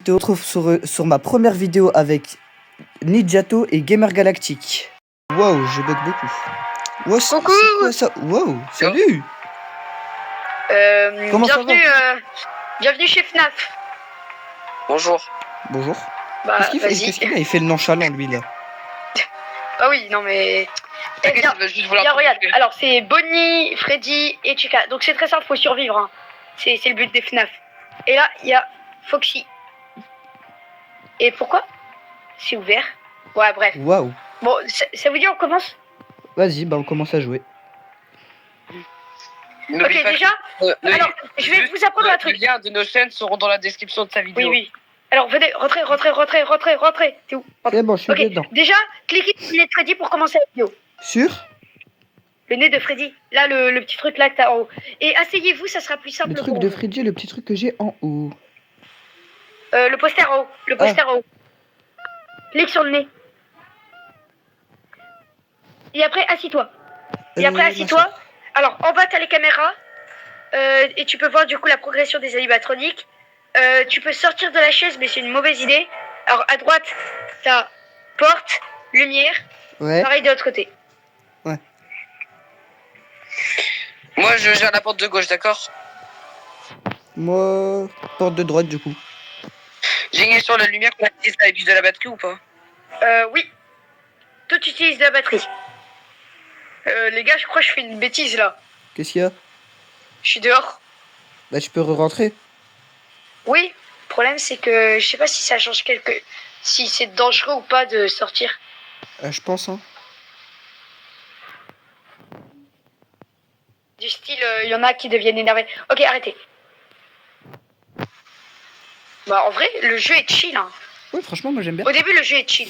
Je te retrouve sur ma première vidéo avec Ninjato et Gamer Galactique. Waouh, je bug beaucoup. Ouais, c'est quoi ça? Waouh, salut. Comment ça va? Bienvenue chez FNAF. Bonjour. Bonjour. Bah, Qu'est-ce qu'il a? Il fait le nonchalant, lui, là. Ah oui, non mais... Bien, regarde. Alors, c'est Bonnie, Freddy et Chica. Donc, c'est très simple, faut survivre. Hein. C'est le but des FNAF. Et là, il y a Foxy. Et pourquoi c'est ouvert? Ouais, bref. Waouh. Bon, ça vous dit on commence? Vas-y, bah on commence à jouer. Ok, déjà, alors, je vais vous apprendre un truc. Les liens de nos chaînes seront dans la description de sa vidéo. Oui. Alors, venez, rentrez. T'es où? C'est bon, je suis dedans. Déjà, cliquez sur le nez de Freddy pour commencer la vidéo. Sûr? Le nez de Freddy. Là, le petit truc là que t'as en haut. Et asseyez-vous, ça sera plus simple. Le truc de Freddy, le petit truc que j'ai en haut. Le poster en haut. En haut. Clique sur le nez. Et après, assis-toi. Alors, en bas, t'as les caméras. Et tu peux voir du coup la progression des animatroniques. Tu peux sortir de la chaise, mais c'est une mauvaise idée. Alors, à droite, t'as porte, lumière. Ouais. Pareil de l'autre côté. Ouais. Moi, je gère la porte de gauche, d'accord? Moi, porte de droite, du coup. J'ai gagné sur la lumière qu'on utilise avec de la batterie ou pas? Oui. Tout utilise de la batterie. Les gars, je crois que je fais une bêtise là. Qu'est-ce qu'il y a? Je suis dehors. Bah, tu peux rentrer. Oui. Le problème, c'est que je sais pas si ça change si c'est dangereux ou pas de sortir. Je pense, hein. Du style, il y en a qui deviennent énervés. Ok, arrêtez. Bah, en vrai, le jeu est chill. Hein. Oui, franchement, moi j'aime bien. Au début, le jeu est chill.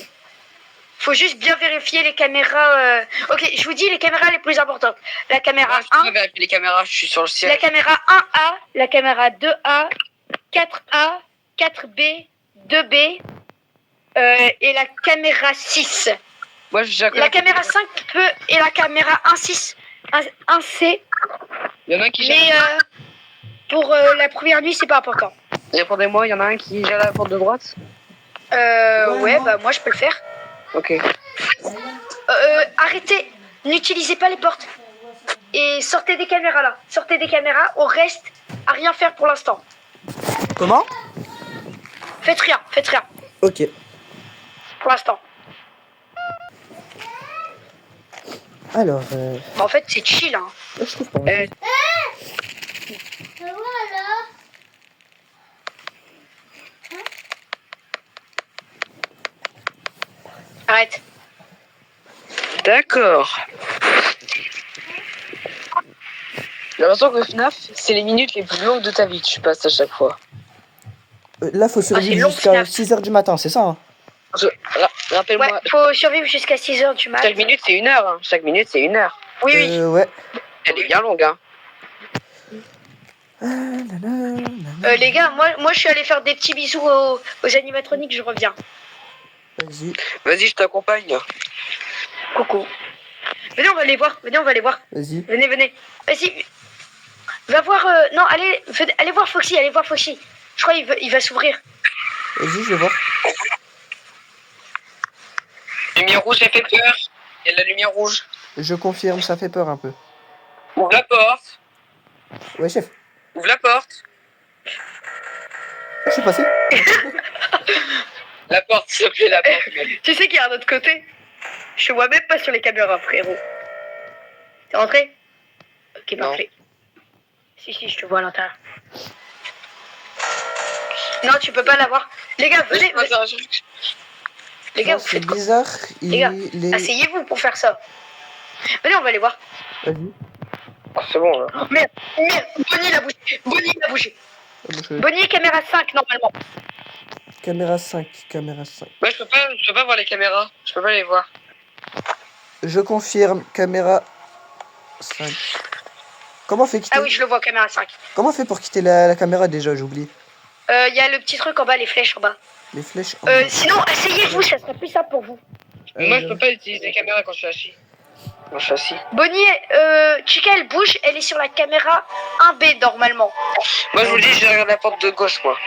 Faut juste bien vérifier les caméras. Ok, je vous dis les caméras les plus importantes. La caméra 1. Je vais vérifier les caméras, je suis sur le ciel. La caméra 1A, la caméra 2A, 4A, 4B, 2B et la caméra 6. Moi, la caméra 5 peut et la caméra 1C. Il y en a un qui mais pour la première nuit, c'est pas important. Répondez-moi, il y en a un qui gère la porte de droite? Ouais, bah moi je peux le faire. Ok. Arrêtez, n'utilisez pas les portes. Et sortez des caméras là. Sortez des caméras, on reste à rien faire pour l'instant. Comment? Faites rien. Ok. Pour l'instant. Alors, En fait, c'est chill, hein. je trouve pas. Arrête. D'accord. J'ai l'impression que FNAF, c'est les minutes les plus longues de ta vie que tu passes à chaque fois. Là, faut survivre jusqu'à 6h du matin, c'est ça, hein? Rappelle-moi. Ouais, faut survivre jusqu'à 6h du matin. Chaque minute, c'est 1 heure. Hein. Chaque minute, c'est 1 heure. Oui. Ouais. Elle est bien longue, hein. Les gars, moi je suis allé faire des petits bisous aux animatroniques, je reviens. Vas-y, je t'accompagne. Coucou. Venez, on va les voir. Vas-y. Venez. Vas-y. Va voir... non, allez voir Foxy, Je crois qu'il va s'ouvrir. Vas-y, je vais voir. Lumière rouge, elle fait peur. Il y a de la lumière rouge. Je confirme, ça fait peur un peu. Ouvre la porte. Ouais, chef. Ouvre la porte. Je suis passé. La porte, s'il te plaît, la porte. Tu sais qu'il y a un autre côté? Je te vois même pas sur les caméras, frérot. T'es rentré? Ok, parfait. Si, je te vois à l'intérieur. Non, tu peux pas l'avoir. Les gars, venez. Les gars, vous c'est faites quoi? bizarre. Les gars, asseyez-vous pour faire ça. Venez, on va les voir. Vas-y. C'est bon, là. Oh, merde, Bonnie l'a bougé. Bonnie, caméra 5, normalement. Caméra 5. Ouais, je peux pas voir les caméras. Je peux pas les voir. Je confirme, caméra 5. Comment fait quitter? Ah oui, je le vois, caméra 5. Comment fait pour quitter la caméra déjà, j'ai oublié. Il y a le petit truc en bas, les flèches en bas. Les flèches en bas. Sinon, asseyez-vous, ça serait plus simple pour vous. Moi, je peux pas utiliser les caméras quand je suis assis. Bonnie, Chica, elle bouge, elle est sur la caméra 1B normalement. Moi, je vous dis, je regarde la porte de gauche, moi.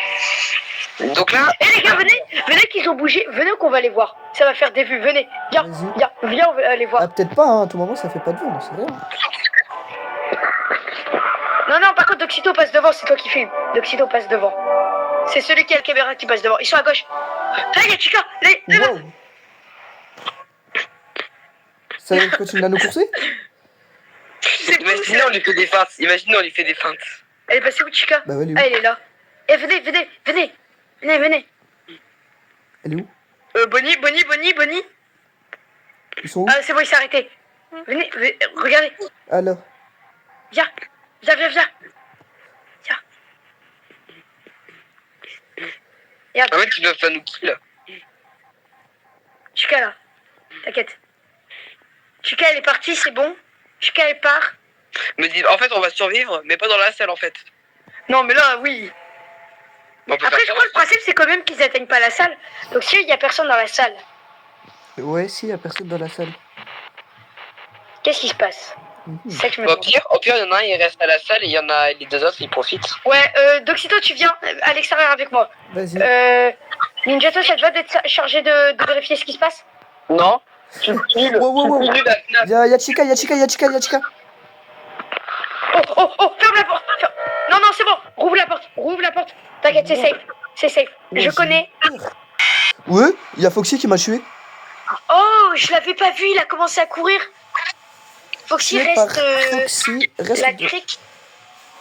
Donc là... Eh les gars, venez qu'ils ont bougé, venez qu'on va les voir. Ça va faire des vues, venez. Viens, on va aller voir. Ah, peut-être pas, hein. À tout moment, ça fait pas de vue, on sait rien. Non, par contre, Doxito passe devant, c'est toi qui filmes. Doxito passe devant. C'est celui qui a la caméra qui passe devant. Ils sont à gauche. Là, il y a Chica. Là. Wow. Ça continue à nous courser? Imaginez, on lui fait des feintes. Elle est passée où, Chica? Bah ouais, elle est où? Ah, elle est là. Eh, venez. Venez. Elle est où? Bonnie. Ils sont où? Ah, c'est bon, il s'est arrêté. Venez, regardez. Alors? Viens. Regarde. En fait, tu dois faire nous kill. Chica, là. T'inquiète. Chica, elle est partie, c'est bon. Chica, elle part. Me dit, en fait, on va survivre, mais pas dans la salle, en fait. Non, mais là, oui. Après, je crois que le principe, c'est quand même qu'ils atteignent pas la salle. Donc, si il y a personne dans la salle, Ouais, si, y a personne dans la salle. qu'est-ce qui se passe? C'est ça que je me Au demande. pire, il y en a un, il reste à la salle et il y en a les deux autres, ils profitent. Ouais, Doxito, tu viens à l'extérieur avec moi. Vas-y. Ninjato, ça te va d'être chargé de vérifier ce qui se passe? Non. Wow. Y'a Chica. Oh, ferme la porte. Non, c'est bon. Rouvre la porte. T'inquiète, c'est safe. Je connais. Ouais, y'a Foxy qui m'a tué. Oh, je l'avais pas vu, il a commencé à courir. Foxy reste la crique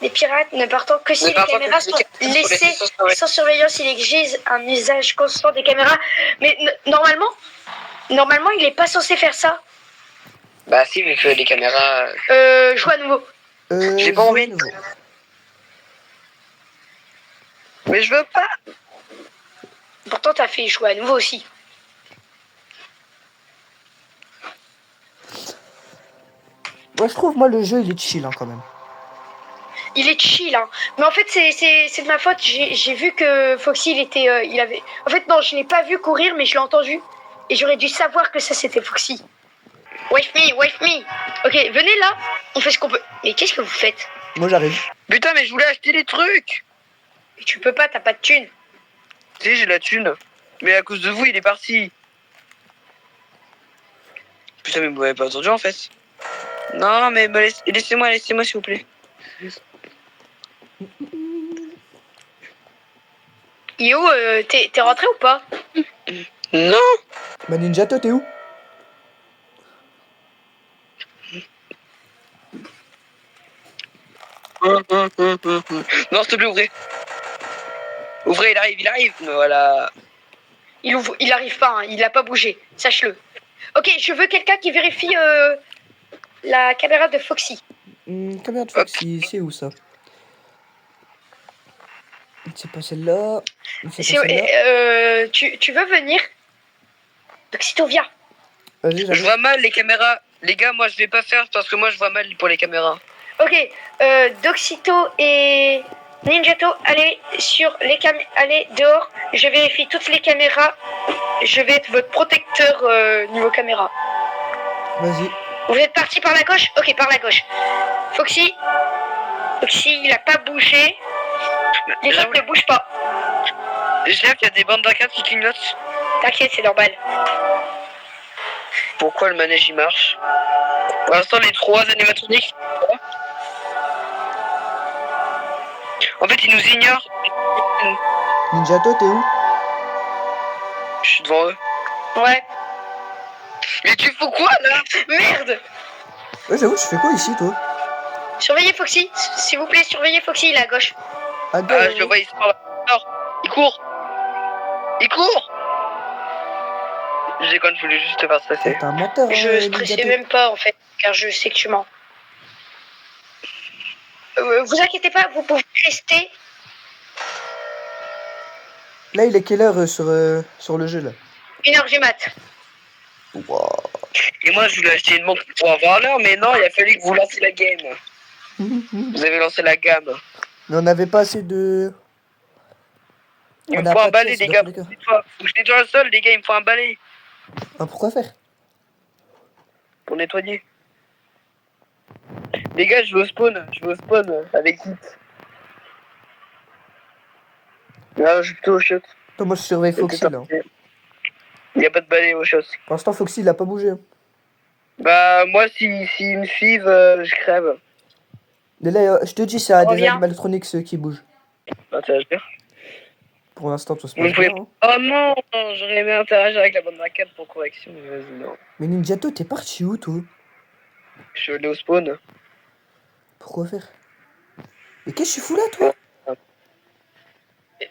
des pirates ne partant que si les caméras sont laissées sans surveillance. Il exige un usage constant des caméras. Mais normalement, il est pas censé faire ça. Bah si, mais que les caméras... Joue à nouveau. J'ai pas envie. Mais je veux pas. Pourtant, t'as fait jouer à nouveau aussi. Ouais, je trouve, moi, le jeu, il est chill, hein, quand même. Il est chill, hein. Mais en fait, c'est de ma faute. J'ai vu que Foxy, il avait... En fait, non, je l'ai pas vu courir, mais je l'ai entendu. Et j'aurais dû savoir que ça, c'était Foxy. Wave me. Ok, venez là. On fait ce qu'on peut. Mais qu'est-ce que vous faites? Moi, j'arrive. Putain, mais je voulais acheter des trucs. Mais tu peux pas, t'as pas de thune. Si, j'ai la thune. Mais à cause de vous, il est parti. Putain, mais vous m'avez pas entendu, en fait. Non, mais laissez-moi, s'il vous plaît. Yo, t'es rentré ou pas? Non. Bah, Ninja, toi, t'es où? Non, s'il te plaît, ouvrez. Ouvrez, il arrive. Voilà. Il arrive pas, hein, il a pas bougé, sache-le. Ok, je veux quelqu'un qui vérifie la caméra de Foxy. Caméra de Foxy, c'est où ça? C'est pas celle-là. Tu veux venir? Doxito, viens. Vas-y, je vois mal les caméras. Les gars, moi je vais pas faire parce que moi je vois mal pour les caméras. Ok, Doxito et Ninjato, allez sur les allez dehors. Je vérifie toutes les caméras. Je vais être votre protecteur niveau caméra. Vas-y. Vous êtes parti par la gauche? Ok, par la gauche. Foxy, il a pas bougé. Les autres ne bougent pas. J'ai qu'il y a des bandes d'arcade qui clignotent. T'inquiète, c'est normal. Pourquoi le manège il marche? Pour l'instant, les 3 animatroniques. En fait, ils nous ignorent. Ninjato, t'es où? Je suis devant eux. Ouais. Mais tu fous quoi là? Merde! Ouais, j'avoue, tu fais quoi ici, toi? Surveillez Foxy, s'il vous plaît, surveillez Foxy, il est à gauche. À gauche. Ah, je le vois, il sort là. Il court. Je déconne, je voulais juste te faire stresser. T'es un menteur, Je stressais même pas en fait, car je sais que tu mens. Vous inquiétez pas, vous pouvez rester. Là, il est quelle heure sur le jeu, là? 1h du mat. Wow. Et moi, je voulais acheter une montre pour avoir l'heure, mais non, il a fallu que vous lanciez la game. Vous avez lancé la gamme. Mais on n'avait pas assez de... Il me faut un balai, les gars. Faut que je nettoie le sol, les gars, il me faut un balai. Ah, pourquoi faire? Pour nettoyer. Les gars, je vais au spawn avec Hit. Là, je suis plutôt au shot. Attends, moi je surveille Foxy là. Il n'y a pas de balai au shot. Pour l'instant, Foxy il a pas bougé. Hein. Bah, moi, s'il me suivent, je crève. Mais là, je te dis, c'est à des Reviens. animatroniques ceux qui bougent. Bah, tu vas dire. Pour l'instant, tout se Vous passe pouvez... bien. Hein. Oh non, j'aurais aimé interagir avec la bande d'arcade pour correction, mais vas-y, non. Mais Ninjato, t'es parti où toi? Je suis allé au spawn. Pourquoi faire? Mais qu'est-ce que tu fous là, toi?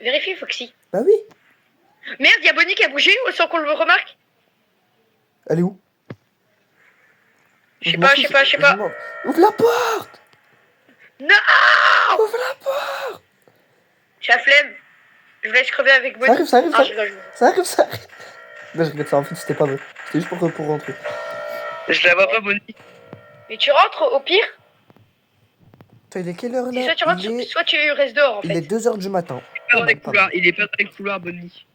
Vérifie, Foxy. Bah oui. Merde, y'a Bonnie qui a bougé sans qu'on le remarque. Elle est où? Je sais pas. Ouvre la porte! Non! Ouvre la porte! J'ai la flemme. Je vous laisse crever avec Bonnie. Ça arrive. Ah, je rigole. Ça arrive. Non, je regarde ça, en fait, c'était pas vrai. C'était juste pour rentrer. Je la vois pas, Bonnie. Mais tu rentres au pire. Toi, il est quelle heure là? Soit tu rentres, soit tu restes dehors en fait. Il est 2h du matin. Il est pas dans les couloirs, Bonnie.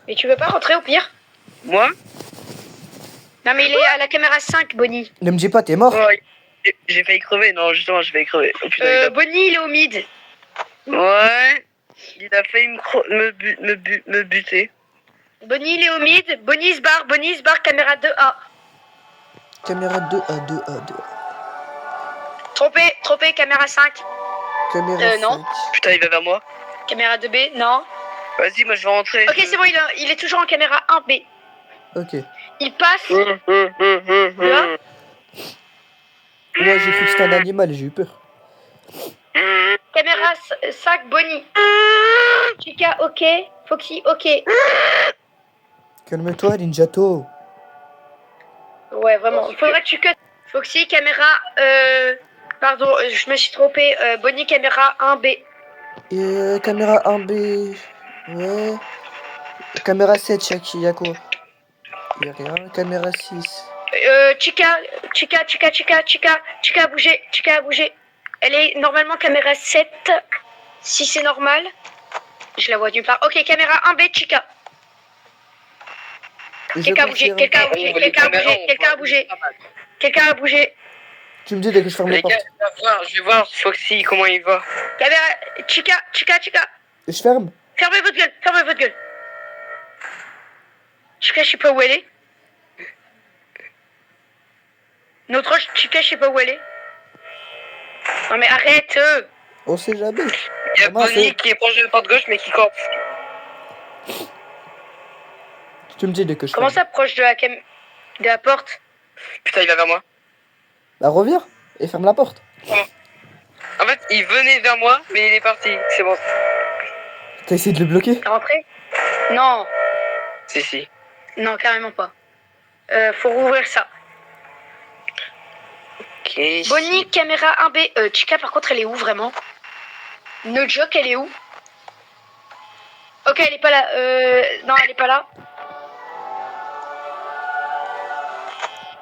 Mais tu veux pas rentrer au pire? Moi? Non, mais il est à la caméra 5, Bonnie. Ne me dis pas, t'es mort? Ouais. J'ai failli crever, non, justement, j'ai failli crever. Oh, putain, Bonnie, il est au mid. Ouais. Il a failli me buter. Bonnie, il est au mid. Bonnie se barre, caméra 2A. Caméra 2A, 2A, 2A. Trompé, caméra 5. Caméra non. 5. Putain, il va vers moi. Caméra 2B, non. Vas-y, moi je vais rentrer. Ok, c'est bon, il est toujours en caméra 1B. Ok. Il passe. Moi, j'ai cru que c'était un animal et j'ai eu peur. Caméra 5, Bonnie. Chica, ok. Foxy, ok. Calme-toi, Ninjato. Ouais, vraiment. Il faudrait que tu cut. Foxy, caméra. Pardon, je me suis trompé. Bonnie, caméra 1B. Et caméra 1B. Ouais. Caméra 7, Shaki, y'a quoi? Y'a rien. Caméra 6. Chica a bougé. Elle est normalement caméra 7. Si c'est normal. Je la vois nulle part. Ok, caméra 1B, Chica. Quelqu'un a bougé. Tu me dis dès que je ferme la porte. Je vais voir Foxy, comment il va. Caméra, Chica. Je ferme? Fermez votre gueule. Chica, je sais pas où elle est. Notre Chica, je sais pas où elle est. Non mais arrête. On sait jamais. Il y a Bonnie qui est proche de la porte gauche mais qui campe. Tu me dis dès que je Comment ferme. ça, proche de la porte? Putain, il va vers moi. Bah reviens et ferme la porte. En fait, il venait vers moi, mais il est parti. C'est bon. T'as essayé de le bloquer? T'es rentré? Non. Si. Non, carrément pas. Faut rouvrir ça. Ok. Bonnie, caméra 1B. Chica, par contre, elle est où vraiment? No joke, elle est où? Ok, elle est pas là. Non, elle est pas là.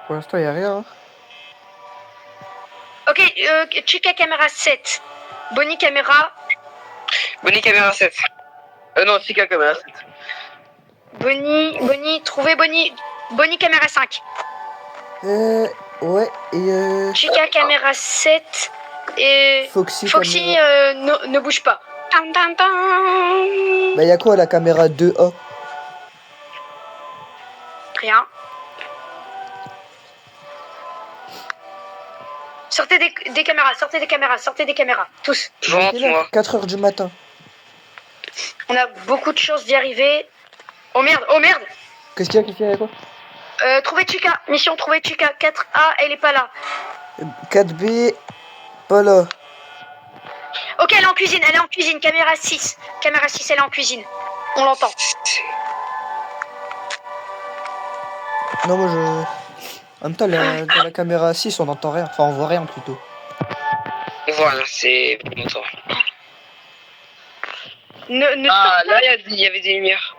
Pour l'instant, y'a rien. Hein. Ok, Chica, caméra 7. Bonnie, caméra. Bonnie, caméra 7. Non, Chica, caméra 7. Bonnie, trouvez Bonnie. Bonnie, caméra 5. Ouais, et Chica, caméra 7. Et Foxy ne bouge pas. Bah y'a quoi la caméra 2A? Rien. Sortez des caméras, tous. Je rentre, moi. 4h du matin. On a beaucoup de chances d'y arriver. Oh merde. Qu'est-ce qu'il y a quoi? Trouver Chica. Mission trouver Chica. 4A, elle est pas là. 4B, pas là. Ok, elle est en cuisine. Caméra 6, elle est en cuisine. On l'entend. Non, moi je. En même temps, dans la caméra 6, on n'entend rien. Enfin, on voit rien plutôt. Voilà, c'est longtemps. Là, il y avait des lumières.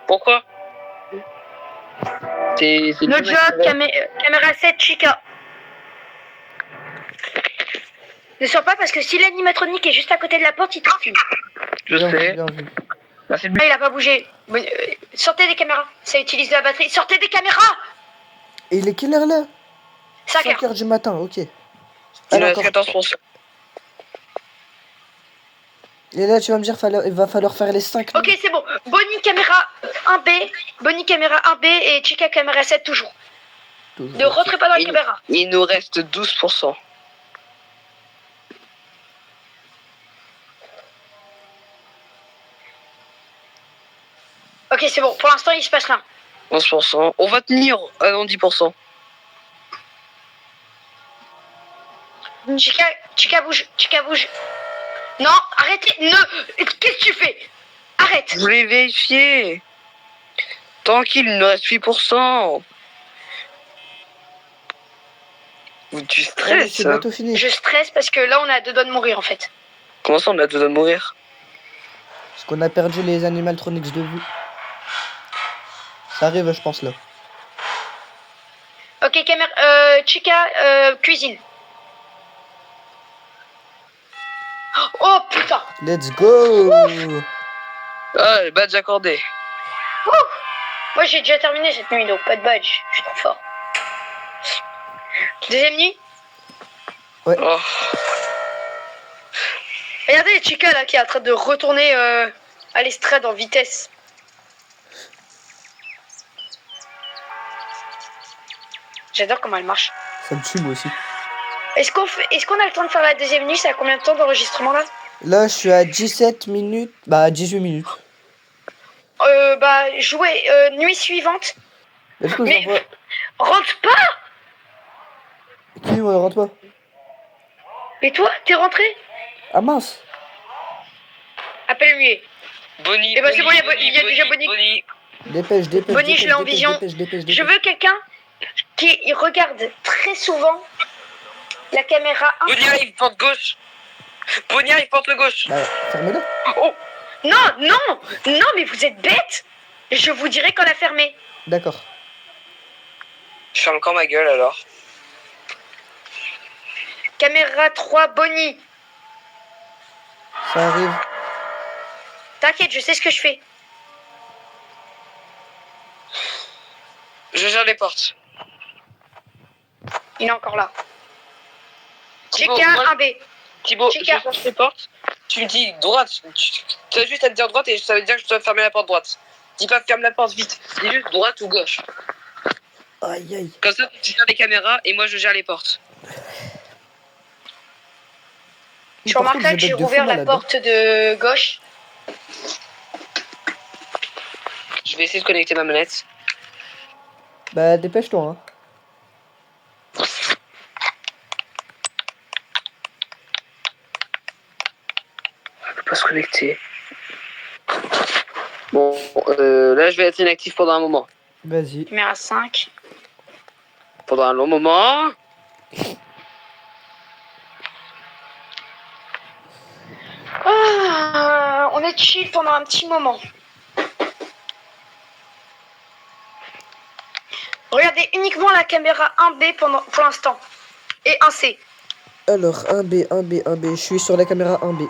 Pourquoi? No job, caméra 7, Chica. Ne sors pas parce que si l'animatronique est juste à côté de la porte, il te fume. Je sais. Bien vu. Il a pas bougé. Sortez des caméras. Ça utilise de la batterie. Sortez des caméras. Et il est quelle heure là? 5h. Du matin, ok. Il nous reste 14%. Et là, tu vas me dire, il va falloir faire les 5. Ok, c'est bon. Bonnie caméra 1B, Bonnie caméra 1B et Chica caméra 7 toujours. Ne rentrez pas dans la caméra. Il nous reste 12%. Ok, c'est bon. Pour l'instant, il se passe rien. 11%. On va tenir. Ah non, 10%. Chica bouge. Chica bouge. Non, arrêtez. Ne. Qu'est-ce que tu fais? Arrête. Je voulais vérifier. Tranquille, il nous reste 8%. Tu stresses. C'est bientôt fini. Je stresse parce que là, on a deux doigts de mourir en fait. Comment ça, on a deux doigts de mourir? Parce qu'on a perdu les animatronics de vue. Ça arrive, je pense, là. Ok, caméra. Chica, cuisine. Oh putain. Let's go. Ah, le badge accordé. Moi, j'ai déjà terminé cette nuit, donc pas de badge. Je suis trop fort. Deuxième nuit. Ouais. Oh. Regardez Chica là qui est en train de retourner à l'estrade en vitesse. J'adore comment elle marche. Ça me tue, moi aussi. Est-ce qu'on a le temps de faire la deuxième nuit? Ça a combien de temps d'enregistrement là? Là, je suis à 17 minutes. Bah, 18 minutes. Bah, jouer nuit suivante. Mais du coup, Mais rentre pas! Qui ne rentre pas? Et toi, t'es rentré? Ah mince! Appelle-lui. Bonnie. Eh ben c'est bon, il y a déjà Bonnie. Dépêche. Bonnie, je l'ai en vision. Je veux quelqu'un qui regarde très souvent la caméra. Bonnie arrive, porte gauche. Bonnie arrive, porte gauche. Bah, fermez-la. Oh! Non, mais vous êtes bête! Je vous dirai quand la fermer. D'accord. Je ferme encore ma gueule alors. Caméra 3, Bonnie. Ça arrive. T'inquiète, je sais ce que je fais. Je gère les portes. Il est encore là. Thibaut, Chica, moi, 1B. Thibaut, Chica. je cherche les portes. Tu me dis droite. Tu as juste à te dire droite et ça veut dire que je dois fermer la porte droite. Dis pas ferme la porte vite. Dis juste droite ou gauche. Aïe. Comme ça, tu gères les caméras et moi je gère les portes. Tu remarqueras que j'ai rouvert la porte de gauche. Je vais essayer de connecter ma manette. Bah, dépêche-toi, hein. Elle peut pas se connecter. Bon, là je vais être inactif pendant un moment. Vas-y. Caméra 5. Pendant un long moment. On est chill pendant un petit moment. Regardez uniquement la caméra 1B pour l'instant. Et 1C. Alors, 1B. Je suis sur la caméra 1B.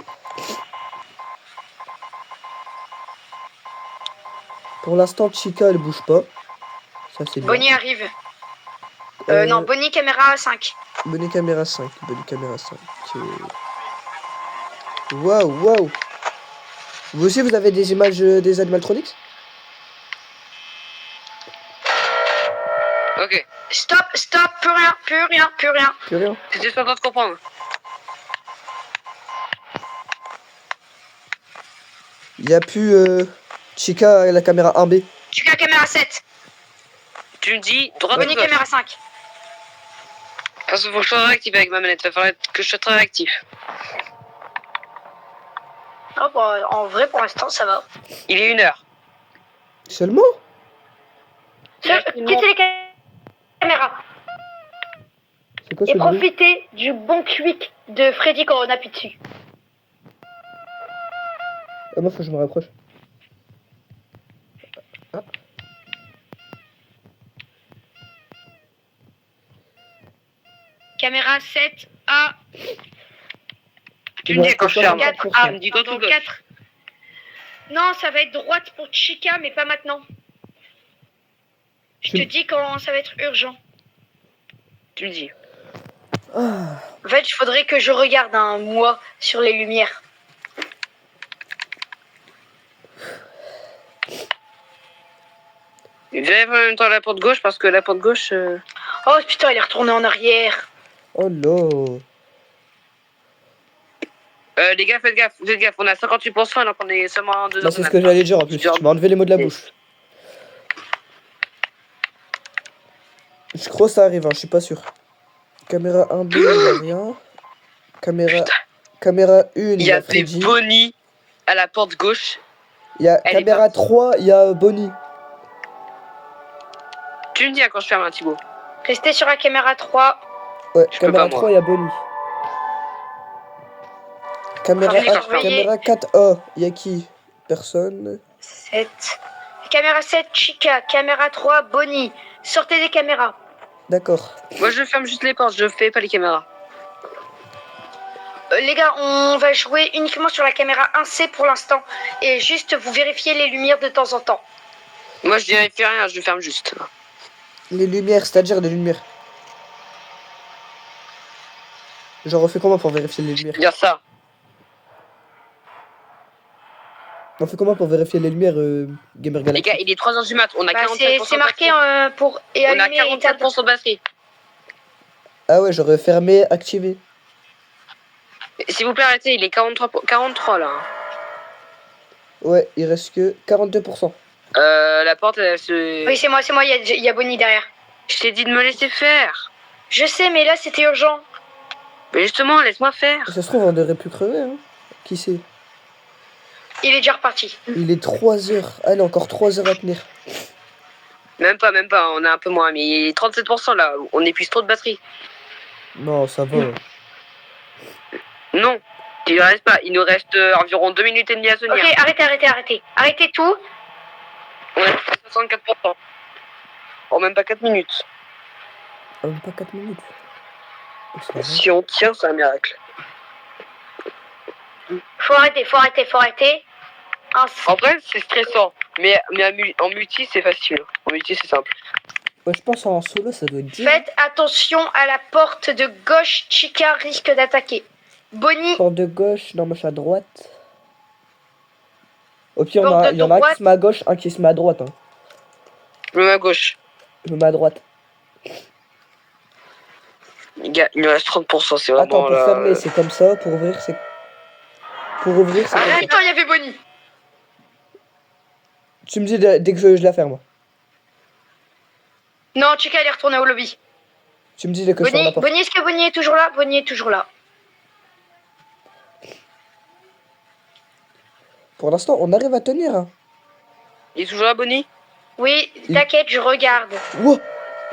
Pour l'instant, Chica, elle bouge pas. Ça, c'est bien. Bonnie arrive. Non, Bonnie caméra 5. Bonnie caméra 5. Waouh. Vous aussi, vous avez des images des animatronics? Ok. Stop, plus rien. Plus rien. C'est juste en train de comprendre. Il n'y a plus Chica à la caméra 1B. Chica caméra 7. Tu me dis droite ou Bonnie gauche. caméra 5. Parce qu'il faut que je sois réactif avec ma manette. Il va falloir que je sois très réactif. Oh, bah, en vrai, pour l'instant, ça va. Il est 1h. Seulement? Quittez les caméras. C'est quoi Et ce bruit? profitez du bon quick de Freddy quand on appuie dessus. Ah, moi, faut que je me rapproche. Ah. Caméra 7 A. Tu me dis quand je ferme. 4 Ah, A. me dis droite ou gauche. 4. Non, ça va être droite pour Chica, mais pas maintenant. Je te dis quand ça va être urgent. Tu me dis. Ah. En fait, il faudrait que je regarde moi sur les lumières. J'arrive en même temps à la porte gauche parce que la porte gauche. Oh putain, il est retourné en arrière. Oh là. Les gars, faites gaffe, on a 58% alors qu'on est seulement 2 Bah, heures c'est de ce que matin. j'allais dire en plus. Tu m'as enlevé les mots de la bouche. Je crois que ça arrive, hein, je suis pas sûr. Caméra 1B, il y a rien. Caméra 1, Il il y y a a des Freddy. Bonnie à la porte gauche. Il y a Elle est caméra partie. 3, il y a Bonnie. Tu me dis quand je ferme un Thibaut. Restez sur la caméra 3. Ouais, Je peux caméra pas, moi. 3, il y a Bonnie. Caméra, Enfin, je l'ai 1, surveillé. caméra 4, oh, il y a qui? Personne. 7. Caméra 7, Chica. Caméra 3, Bonnie. Sortez des caméras. D'accord. Moi, je ferme juste les portes, je fais pas les caméras. Les gars, on va jouer uniquement sur la caméra 1C pour l'instant. Et juste, vous vérifiez les lumières de temps en temps. Moi, je vérifie rien, je ferme juste. Les lumières, c'est-à-dire les lumières. J'en refais comment pour vérifier les lumières? Dire ça. On fait comment pour vérifier les lumières, Gamer Les Galaxy? gars, il est 3h du mat, on a Bah, 45% c'est de marqué batterie. pour et On a allumer et éteindre. 47% de batterie. Ah ouais, j'aurais fermé, activé. S'il vous plaît, arrêtez, il est 43 là. Ouais, il reste que 42%. La porte, elle se... Oui, c'est moi, il y a Bonnie derrière. Je t'ai dit de me laisser faire. Je sais, mais là, c'était urgent. Mais justement, laisse-moi faire. Ça se trouve, on aurait pu crever, hein. Qui sait? Il est déjà reparti. Il est 3 heures. Allez, encore 3 heures à tenir. Même pas, on a un peu moins, mais 37% là, on épuise trop de batterie. Non, ça va. Non, il ne reste pas, il nous reste environ 2 minutes et demie à tenir. Ok, arrêtez. Arrêtez tout. On est à 64%. En même pas 4 minutes. Même pas 4 minutes. Ça va. Si on tient, c'est un miracle. Faut arrêter. En vrai, c'est stressant, mais en multi, c'est facile. En multi, c'est simple. Ouais, je pense en solo, ça doit être dur. Faites attention à la porte de gauche, Chica risque d'attaquer. Bonnie, Porte de gauche, non, moi je suis à droite. Au pire, Porte il y en a un qui se met à gauche, un qui se met à droite. Hein. Je me mets à gauche. Je me mets à droite. Les gars, il nous reste 30%, c'est vraiment Attends, pour là... fermer, c'est comme ça. Pour ouvrir, c'est. Pour ouvrir, c'est comme ça. attends, il y avait Bonnie. Tu me dis dès que je la ferme. Non, Chica, elle est retournée au lobby. Tu me dis dès que je ferme la porte. Bonnie, est-ce que Bonnie est toujours là? Bonnie est toujours là. Pour l'instant, on arrive à tenir. Hein. Il est toujours là, Bonnie? Oui, t'inquiète, je regarde. Wow,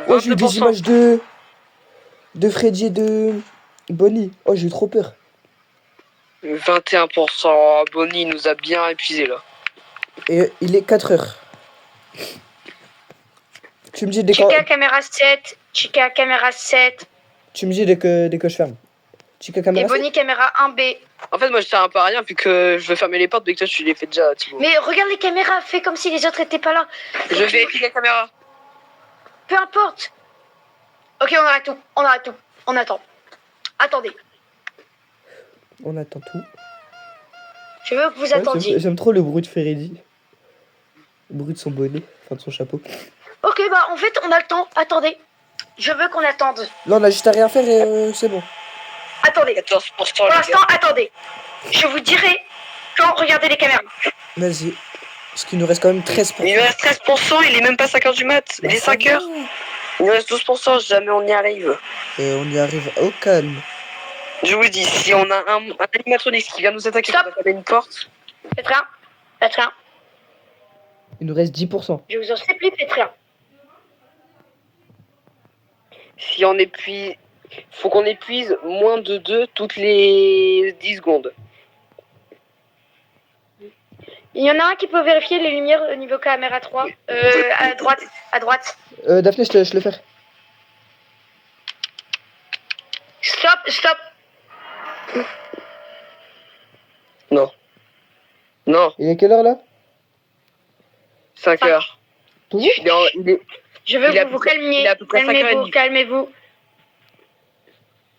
oh, j'ai eu des 22%. images de Freddy et de Bonnie. Oh, j'ai eu trop peur. 21%. Bonnie nous a bien épuisé là. Et il est 4 heures. Tu me dis dès Chica, caméra 7. Chica, caméra 7. Tu me dis dès que je ferme. Chica, Et caméra Bonnie, caméra 1B. En fait, moi je sers un peu à rien vu que je veux fermer les portes, mais que toi tu les fais déjà, Thibaut. Mais regarde les caméras, fais comme si les autres étaient pas là. Je vérifie la caméra. Peu importe. Ok, on arrête tout. On attend. Attendez. On attend tout. Je veux que vous Ouais, attendiez. j'aime trop le bruit de Freddy. Le bruit de son bonnet, enfin de son chapeau. Ok, bah en fait, on a le temps. Attendez. Je veux qu'on attende. Là, on a juste à rien faire et c'est bon. Attendez. 14%, Pour les l'instant, gars. attendez. Je vous dirai quand regardez les caméras. Vas-y. Parce qu'il nous reste quand même 13%. Il nous reste 13%, il est même pas 5h du mat. Il est 5h. Il nous reste 12%, jamais on y arrive. Et on y arrive au calme. Je vous dis, si on a un animatronique qui vient nous attaquer Stop. pour fermer une porte, Faites rien. Faites rien. Il nous reste 10%. Je vous en supplie, faites rien. si on épuise, faut qu'on épuise moins de 2 toutes les 10 secondes. Il y en a un qui peut vérifier les lumières au niveau caméra 3. À droite. Daphné, je le fais. Stop. Non, Il est quelle heure là? 5 heures. Toujours? Il est Je veux Il a que vous vous à peu près- calmiez. il a à peu près 5h30. Calmez-vous.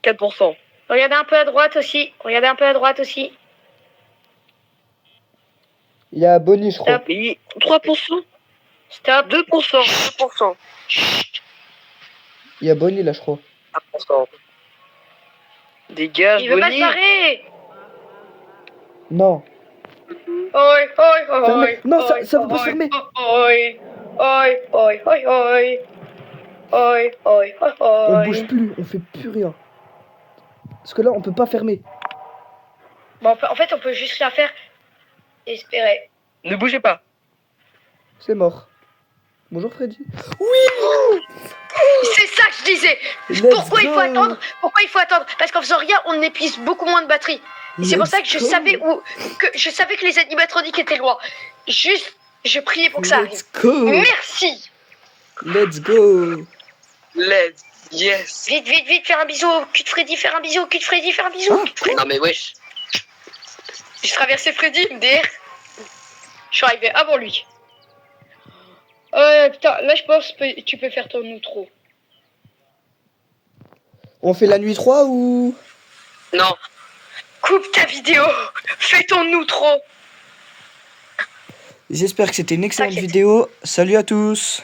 4%. Regardez un peu à droite aussi. Il y a Bonnie, je crois. Stop. Et 3%. Stop. 2%. 2%. Il y a Bonnie là, je crois. 1%. Dégage, Il veut pas se Bonnie. barrer. Non. Oi, oi, oi, Fermez. Non, ça oi, veut pas se oi, fermer. oi, oi, oi, oi, oi. Oi, oi, oi, On oi. bouge plus, on fait plus rien. Parce que là, on peut pas fermer. Bon, en fait, on peut juste rien faire et espérer. Ne bougez pas. C'est mort. Bonjour Freddy. C'est ça que je disais. Let's Pourquoi il faut go. attendre? Pourquoi il faut attendre? Parce qu'en faisant rien, on épuise beaucoup moins de batterie. Et c'est pour ça que je savais que les animatroniques étaient loin. Juste, je priais pour que ça arrive. Let's go. Merci. Let's go. Yes. Vite, vite, vite, faire un bisou au cul de Freddy, faire un bisou au cul de Freddy, faire un bisou. Au cul de Freddy. Non mais wesh. J'ai traversé Freddy, MDR. Je suis arrivé avant lui. Putain, là je pense que tu peux faire ton outro. On fait la nuit 3 ou... Non. Coupe ta vidéo, fais ton outro. J'espère que c'était une excellente T'inquiète. vidéo. Salut à tous.